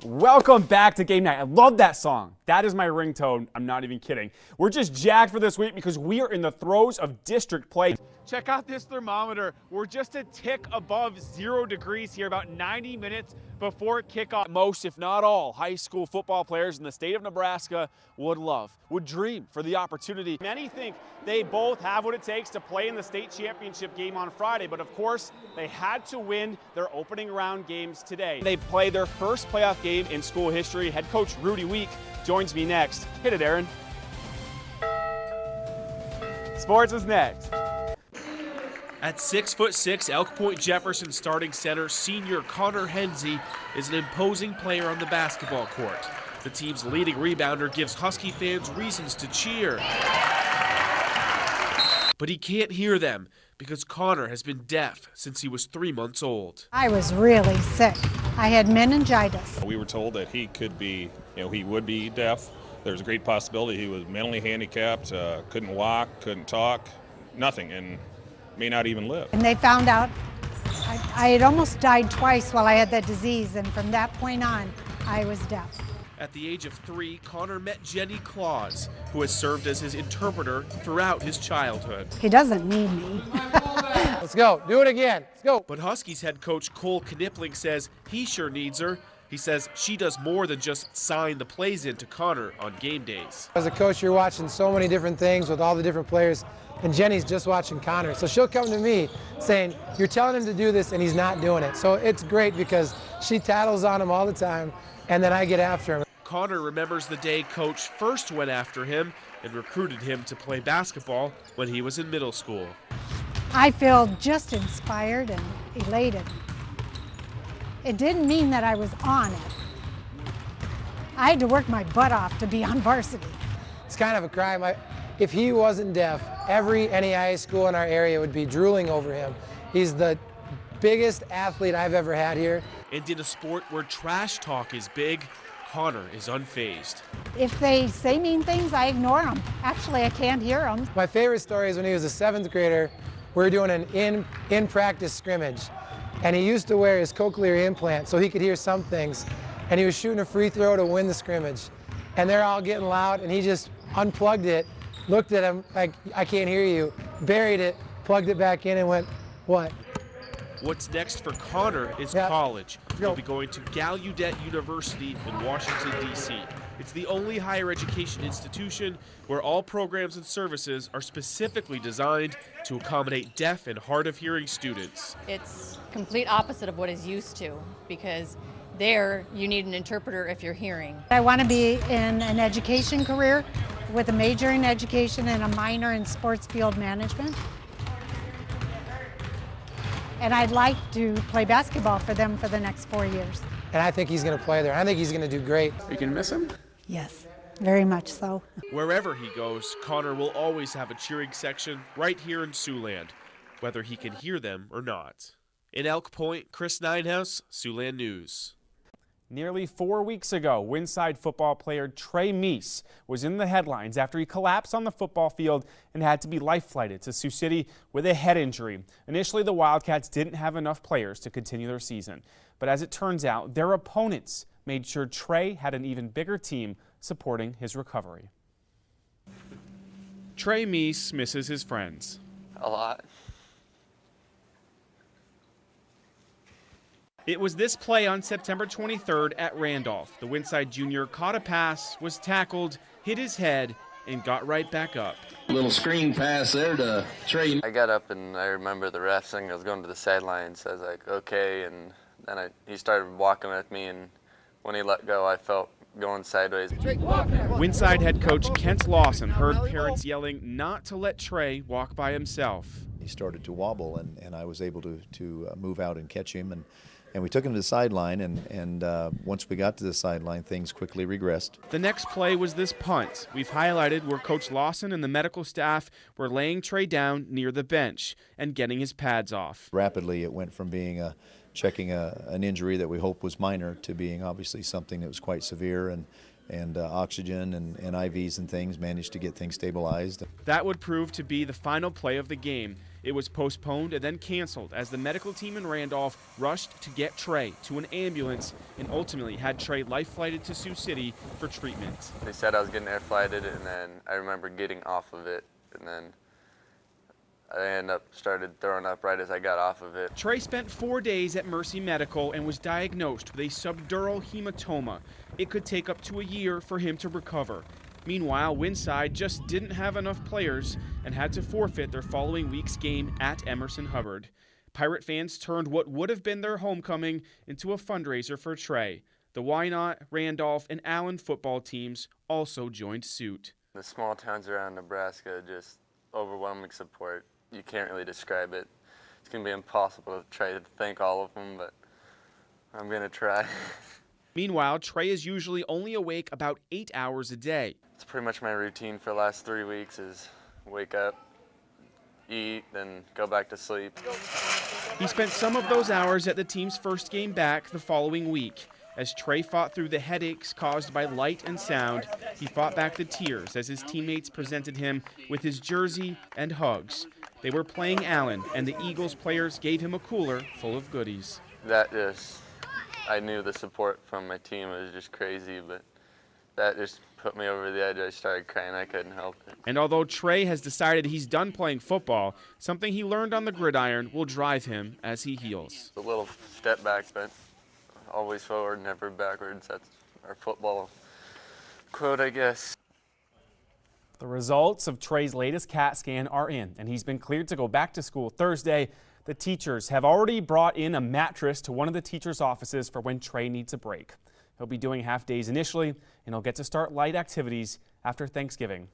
Welcome back to Game Night. I love that song. That is my ringtone. I'm not even kidding. We're just jacked for this week because we are in the throes of district play. Check out this thermometer. We're just a tick above 0 degrees here, about 90 minutes before kickoff. Most, if not all, high school football players in the state of Nebraska would dream for the opportunity. Many think they both have what it takes to play in the state championship game on Friday, but of course, they had to win their opening round games today. They play their first playoff game in school history. Head coach Rudy Week joins me next. Hit it, Aaron. Sports is next. At 6'6", Elk Point Jefferson starting center senior Connor HENZE is an imposing player on the basketball court. The team's leading rebounder gives Husky fans reasons to cheer. But he can't hear them because Connor has been deaf since he was 3 months old. I was really sick. I had meningitis. We were told that he could be, he would be deaf. There's a great possibility he was mentally handicapped, couldn't walk, couldn't talk, nothing, and may not even live. And they found out I had almost died twice while I had that disease, and from that point on, I was deaf. At the age of 3, Connor met Jenny Claus, who has served as his interpreter throughout his childhood. He doesn't need me. Let's go. Do it again. Let's go. But Huskies head coach Cole Knipling says he sure needs her. He says she does more than just sign the plays into Connor on game days. As a coach, you're watching so many different things with all the different players, and Jenny's just watching Connor. So she'll come to me saying, you're telling him to do this, and he's not doing it. So it's great because she tattles on him all the time, and then I get after him. Connor remembers the day coach first went after him and recruited him to play basketball when he was in middle school. I feel just inspired and elated. It didn't mean that I was on it. I had to work my butt off to be on varsity. It's kind of a crime. If he wasn't deaf, every NAIA school in our area would be drooling over him. He's the biggest athlete I've ever had here. And in a sport where trash talk is big, Connor is unfazed. If they say mean things, I ignore them. Actually, I can't hear them. My favorite story is when he was a 7th grader, we were doing an in-practice scrimmage, and he used to wear his cochlear implant so he could hear some things, and he was shooting a free throw to win the scrimmage. And they're all getting loud, and he just unplugged it, looked at him like, I can't hear you, buried it, plugged it back in, and went, what? What's next for Connor is college. He'll be going to Gallaudet University in Washington, D.C. It's the only higher education institution where all programs and services are specifically designed to accommodate deaf and hard of hearing students. It's complete opposite of what is used to, because there you need an interpreter if you're hearing. I want to be in an education career with a major in education and a minor in sports field management. And I'd like to play basketball for them for the next 4 years. And I think he's going to play there. I think he's going to do great. You can miss him? Yes, very much so. Wherever he goes, Connor will always have a cheering section right here in Siouxland, whether he can hear them or not. In Elk Point, Chris Neyenhouse, Siouxland News. Nearly 4 weeks ago, Winside football player Trey Meese was in the headlines after he collapsed on the football field and had to be life-flighted to Sioux City with a head injury. Initially, the Wildcats didn't have enough players to continue their season. But as it turns out, their opponents made sure Trey had an even bigger team supporting his recovery. Trey Meese misses his friends. A lot. It was this play on September 23rd at Randolph. The Winside junior caught a pass, was tackled, hit his head, and got right back up. Little screen pass there to Trey. I got up and I remember the ref saying I was going to the sidelines. So I was like, okay, and then he started walking with me, and when he let go, I felt going sideways. Winside head coach Kent Lawson heard parents yelling not to let Trey walk by himself. He started to wobble, and I was able to move out and catch him, and we took him to the sideline, and once we got to the sideline, things quickly regressed. The next play was this punt. We've highlighted where Coach Lawson and the medical staff were laying Trey down near the bench and getting his pads off. Rapidly, it went from being checking an injury that we hope was minor to being obviously something that was quite severe, and oxygen and IVs and things managed to get things stabilized. That would prove to be the final play of the game. It was postponed and then canceled as the medical team in Randolph rushed to get Trey to an ambulance and ultimately had Trey life-flighted to Sioux City for treatment. They said I was getting air-flighted, and then I remember getting off of it, and then I started throwing up right as I got off of it. Trey spent 4 days at Mercy Medical and was diagnosed with a subdural hematoma. It could take up to a year for him to recover. Meanwhile, Winside just didn't have enough players and had to forfeit their following week's game at Emerson Hubbard. Pirate fans turned what would have been their homecoming into a fundraiser for Trey. The Wynot, Randolph, and Allen football teams also joined suit. The small towns around Nebraska, just overwhelming support. You can't really describe it. It's going to be impossible to try to thank all of them, but I'm going to try. Meanwhile, Trey is usually only awake about 8 hours a day. It's pretty much my routine for the last 3 weeks is wake up, eat, then go back to sleep. He spent some of those hours at the team's first game back the following week. As Trey fought through the headaches caused by light and sound, he fought back the tears as his teammates presented him with his jersey and hugs. They were playing Allen, and the Eagles players gave him a cooler full of goodies. I knew the support from my team was just crazy, but that just put me over the edge. I started crying. I couldn't help it. And although Trey has decided he's done playing football, something he learned on the gridiron will drive him as he heals. A little step back, but always forward, never backwards. That's our football quote, I guess. The results of Trey's latest CAT scan are in, and he's been cleared to go back to school Thursday. The teachers have already brought in a mattress to one of the teachers' offices for when Trey needs a break. He'll be doing half days initially, and he'll get to start light activities after Thanksgiving.